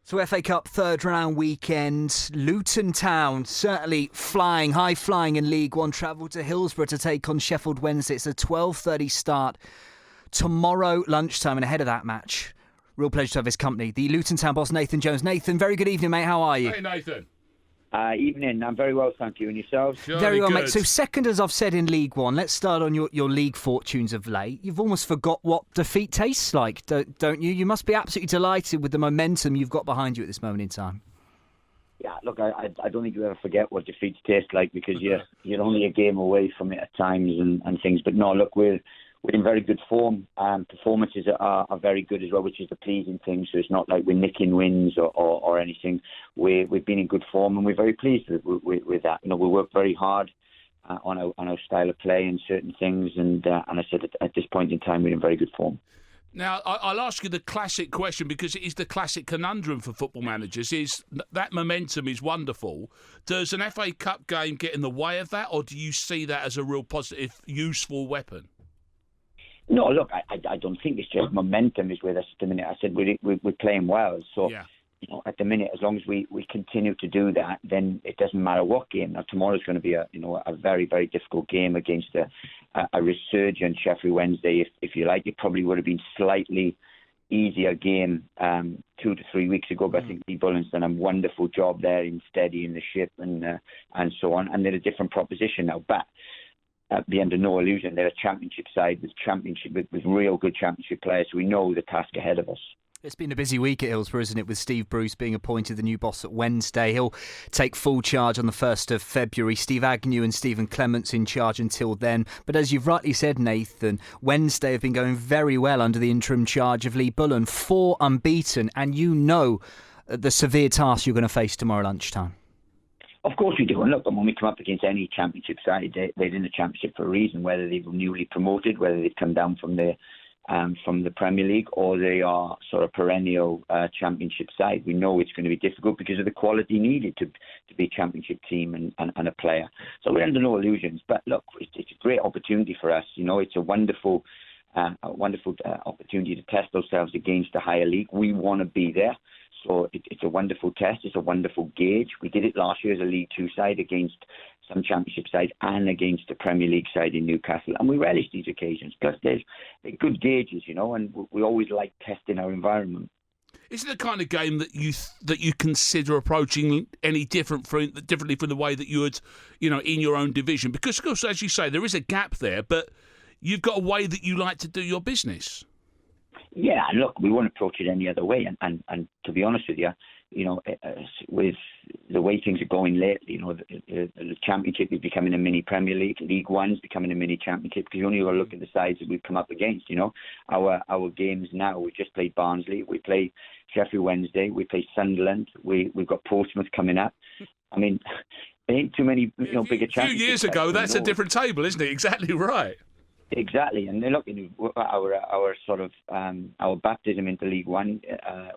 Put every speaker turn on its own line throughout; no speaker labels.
So FA Cup third round weekend, Luton Town certainly high flying in League One, travel to Hillsborough to take on Sheffield Wednesday. It's a 12:30 start tomorrow lunchtime, and ahead of that match, real pleasure to have his company, the Luton Town boss Nathan Jones. Nathan, very good evening, mate. How are you?
Hey, Nathan.
Evening. I'm very well, thank you. And yourselves?
Very well, mate. So second, as I've said, in League One. Let's start on your league fortunes of late. You've almost forgot what defeat tastes like, don't you? You must be absolutely delighted with the momentum you've got behind you at this moment in time.
Yeah, look, I don't think you ever forget what defeats taste like, because you're only a game away from it at times and things. But no, look, we're in very good form. Performances are very good as well, which is the pleasing thing. So it's not like we're nicking wins or anything. We've been in good form, and we're very pleased with that. You know, we work very hard on our style of play and certain things. And I said at this point in time, we're in very good form.
Now, I'll ask you the classic question, because it is the classic conundrum for football managers, is that momentum is wonderful. Does an FA Cup game get in the way of that, or do you see that as a real positive, useful weapon?
No, look, I don't think it's just momentum is with us at the minute. I said we're playing well. So,
yeah.
You know, at the minute, as long as we continue to do that, then it doesn't matter what game. Now, tomorrow's going to be a very, very difficult game against a resurgent Sheffield Wednesday, if you like. It probably would have been slightly easier game 2 to 3 weeks ago, but I think Lee Bullen's done a wonderful job there in steadying the ship and so on. And they're a different proposition now, but be under no illusion, they're a championship side with real good championship players. So we know the task ahead of us.
It's been a busy week at Hillsborough, isn't it, with Steve Bruce being appointed the new boss at Wednesday. He'll take full charge on the 1st of February. Steve Agnew and Stephen Clement's in charge until then. But as you've rightly said, Nathan, Wednesday have been going very well under the interim charge of Lee Bullen. 4 unbeaten, and you know the severe task you're going to face tomorrow lunchtime.
Of course we do. And look, when we come up against any championship side, they're in the championship for a reason, whether they've newly promoted, whether they've come down from the Premier League, or they are sort of perennial championship side. We know it's going to be difficult because of the quality needed to be a championship team and a player. So we're under no illusions. But look, it's a great opportunity for us. You know, it's a wonderful opportunity to test ourselves against the higher league. We want to be there. So it's a wonderful test. It's a wonderful gauge. We did it last year as a League Two side against some championship side and against the Premier League side in Newcastle. And we relish these occasions. Plus, they're good gauges, you know, and we always like testing our environment.
Is it the kind of game that you consider approaching any differently from the way that you would, you know, in your own division? Because, of course, as you say, there is a gap there, but you've got a way that you like to do your business.
Yeah, look, we won't approach it any other way. And to be honest with you, you know, with the way things are going lately, you know, the Championship is becoming a mini Premier League. League One's becoming a mini Championship, because you only got to look at the sides that we've come up against, you know. Our games now, we just played Barnsley, we play Sheffield Wednesday, we play Sunderland, we've got Portsmouth coming up. I mean, there ain't too many, you know, bigger championships.
A few years ago, that's a different table, isn't it? Exactly right.
Exactly, and look, our sort of our baptism into League One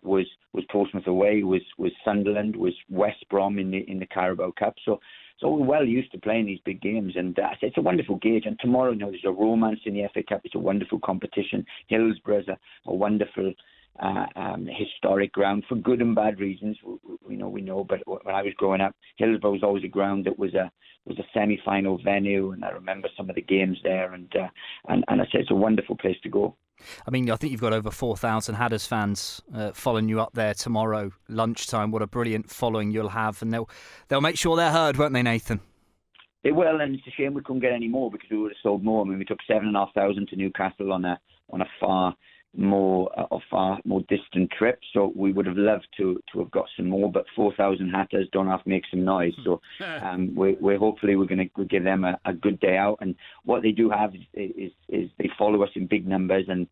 was Portsmouth away, was Sunderland, was West Brom in the Carabao Cup. So we're well used to playing these big games, and it's a wonderful gauge. And tomorrow, you know, there's a romance in the FA Cup. It's a wonderful competition. Hillsborough's a wonderful historic ground for good and bad reasons. We know. But when I was growing up, Hillsborough was always a ground that was a semi-final venue, and I remember some of the games there. And I said it's a wonderful place to go.
I mean, I think you've got over 4,000 Hatters fans following you up there tomorrow lunchtime. What a brilliant following you'll have, and they'll make sure they're heard, won't they, Nathan?
They will, and it's a shame we couldn't get any more, because we would have sold more. I mean, we took 7,500 to Newcastle on a far more distant trip, so we would have loved to have got some more, but 4,000 Hatters don't have to make some noise. So we're hopefully we're going to give them a good day out. And what they do have is they follow us in big numbers, and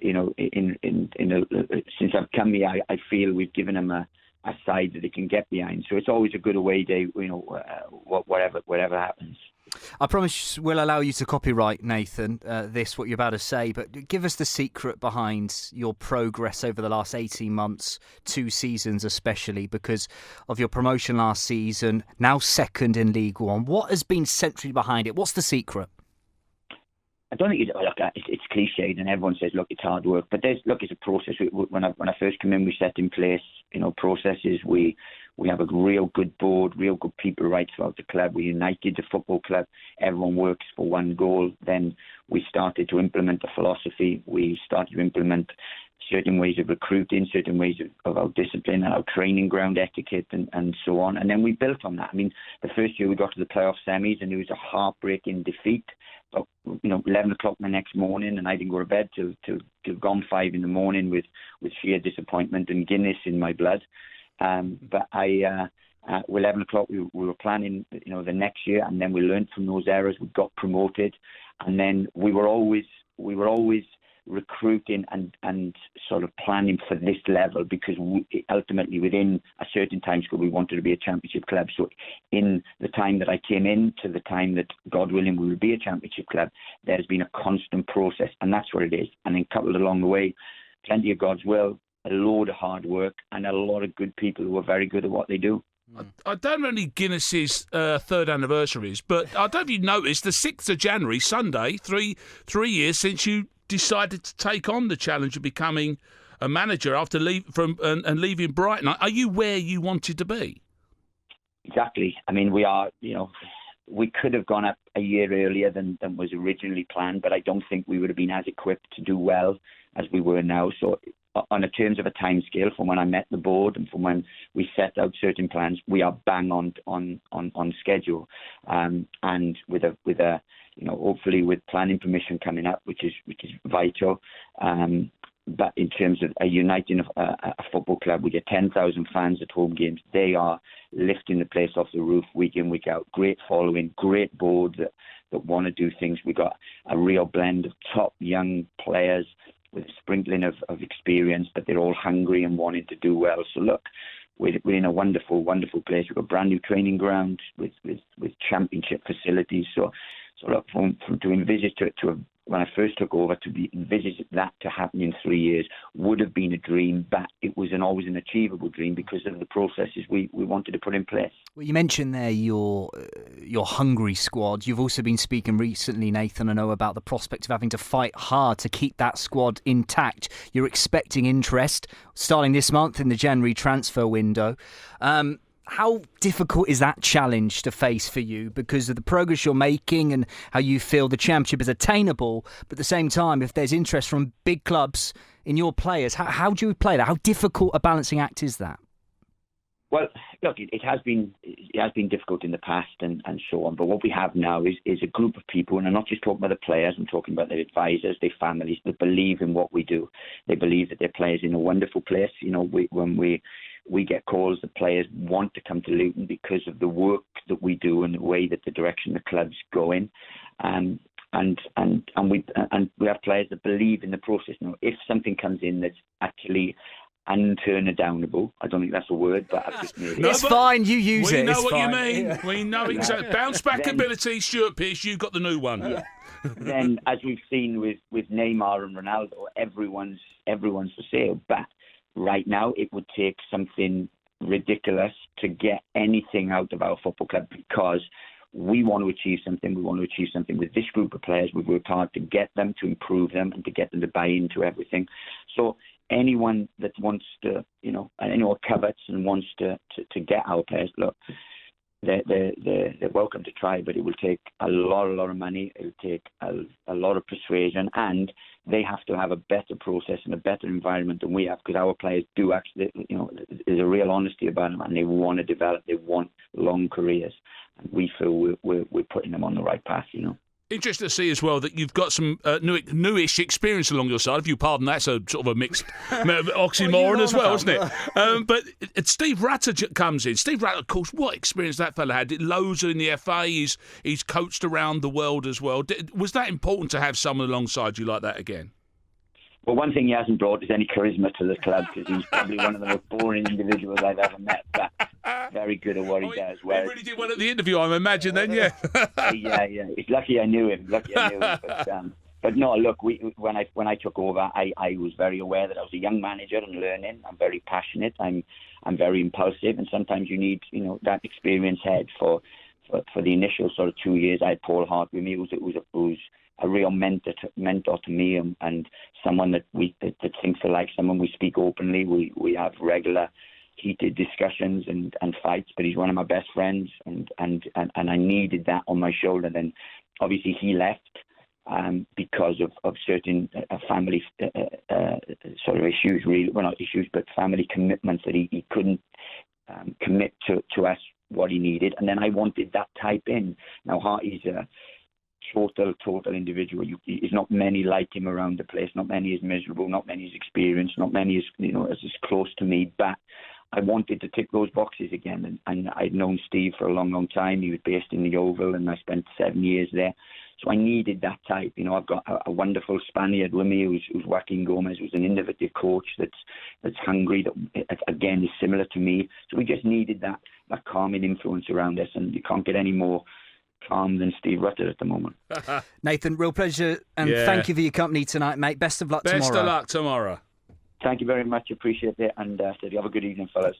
you know, since I've come here, I feel we've given them a side that they can get behind. So it's always a good away day, you know, whatever happens.
I promise we'll allow you to copyright, Nathan, what you're about to say, but give us the secret behind your progress over the last 18 months, 2 seasons especially, because of your promotion last season, now second in League One. What has been centrally behind it? What's the secret?
I don't think it's cliched, and everyone says, look, it's hard work. But it's a process. When I first came in, we set in place, processes. We have a real good board, real good people right throughout the club. We united the football club. Everyone works for one goal. Then we started to implement the philosophy. We started to implement certain ways of recruiting, certain ways of our discipline, our training ground etiquette, and so on. And then we built on that. I mean, the first year we got to the playoff semis, and it was a heartbreaking defeat. But 11 o'clock the next morning, and I didn't go to bed till gone 5 in the morning with sheer disappointment and Guinness in my blood. But 11 o'clock we were planning, the next year, and then we learned from those errors. We got promoted, and then we were always recruiting and sort of planning for this level, because ultimately within a certain time scale we wanted to be a championship club. So in the time that I came in to the time that, God willing, we will be a championship club, there's been a constant process, and that's what it is. And then coupled along the way, plenty of God's will, a load of hard work, and a lot of good people who are very good at what they do.
I don't know any Guinness's third anniversaries, but I don't know if you noticed, the 6th of January, Sunday, three years since you decided to take on the challenge of becoming a manager after leaving Brighton. Are you where you wanted to be?
Exactly. I mean, we are, we could have gone up a year earlier than was originally planned, but I don't think we would have been as equipped to do well as we were now. So on a terms of a time scale, from when I met the board and from when we set out certain plans, we are bang on schedule. And with a hopefully with planning permission coming up, which is vital. But in terms of uniting a football club, we get 10,000 fans at home games. They are lifting the place off the roof week in, week out. Great following, great board that want to do things. We got a real blend of top young players with a sprinkling of experience, but they're all hungry and wanting to do well. So look, we're in a wonderful, wonderful place. We've got a brand new training ground with championship facilities. So look, from to envisage when I first took over, to be envisaged that to happen in 3 years would have been a dream, but it was always an achievable dream because of the processes we wanted to put in place.
Well, you mentioned there your hungry squad. You've also been speaking recently, Nathan, I know, about the prospect of having to fight hard to keep that squad intact. You're expecting interest starting this month in the January transfer window. How difficult is that challenge to face for you because of the progress you're making and how you feel the championship is attainable, but at the same time, if there's interest from big clubs in your players, how do you play that? How difficult a balancing act is that?
Well, look, it has been difficult in the past and so on, but what we have now is a group of people, and I'm not just talking about the players, I'm talking about their advisors, their families, that believe in what we do. They believe that their players in a wonderful place. When we get calls that players want to come to Luton because of the work that we do and the way that the direction the club's going. And we have players that believe in the process. Now, if something comes in that's actually unturnadownable, I don't think that's a word, but I've just made it.
No, it's fine, you use it.
We know
it's
what
fine.
you mean. Yeah. We know exactly. Bounce back ability, Stuart Pearce, you got the new one.
Yeah. Then, as we've seen with Neymar and Ronaldo, everyone's for sale. But right now, it would take something ridiculous to get anything out of our football club, because we want to achieve something. We want to achieve something with this group of players. We've worked hard to get them, to improve them, and to get them to buy into everything. So anyone that wants to, anyone covets and wants to get our players, look, they're welcome to try, but it will take a lot of money. It will take a lot of persuasion, and they have to have a better process and a better environment than we have, because our players do actually, there's a real honesty about them, and they want to develop. They want long careers, and we feel we're putting them on the right path.
Interesting to see as well that you've got some newish experience along your side. If you pardon, that's a sort of a mixed oxymoron as well, isn't it? But Steve Ratter comes in. Steve Ratter, of course, what experience that fella had. Loads in the FA. He's coached around the world as well. Was that important to have someone alongside you like that again?
Well, one thing he hasn't brought is any charisma to the club, because he's probably one of the most boring individuals I've ever met, but very good at what he does.
He really did well at the interview, I imagine, then, yeah.
Yeah. It's lucky I knew him. But no, look, when I took over, I was very aware that I was a young manager and learning. I'm very passionate. I'm very impulsive, and sometimes you need, that experienced head for the initial sort of 2 years. I had Paul Hart with me, who's a real mentor to me, and someone that thinks alike, someone we speak openly. We have regular heated discussions and fights, but he's one of my best friends, and I needed that on my shoulder. Then obviously he left because of certain family sort of issues, really, well, not issues, but family commitments that he couldn't commit to us what he needed. And then I wanted that type in. Now Harty's a total individual. There's not many like him around the place. Not many is miserable. Not many is experienced. Not many is as close to me. But I wanted to tick those boxes again. And I'd known Steve for a long time. He was based in the Oval, and I spent 7 years there. So I needed that type. I've got a wonderful Spaniard with me who's Joaquin Gomez, who's an innovative coach that's hungry, that again is similar to me. So we just needed that calming influence around us, and you can't get any more calm than Steve Rutter at the moment.
Nathan, real pleasure, and thank you for your company tonight, mate. Best of luck tomorrow.
Best of luck tomorrow.
Thank you very much. Appreciate it, and have a good evening, fellas.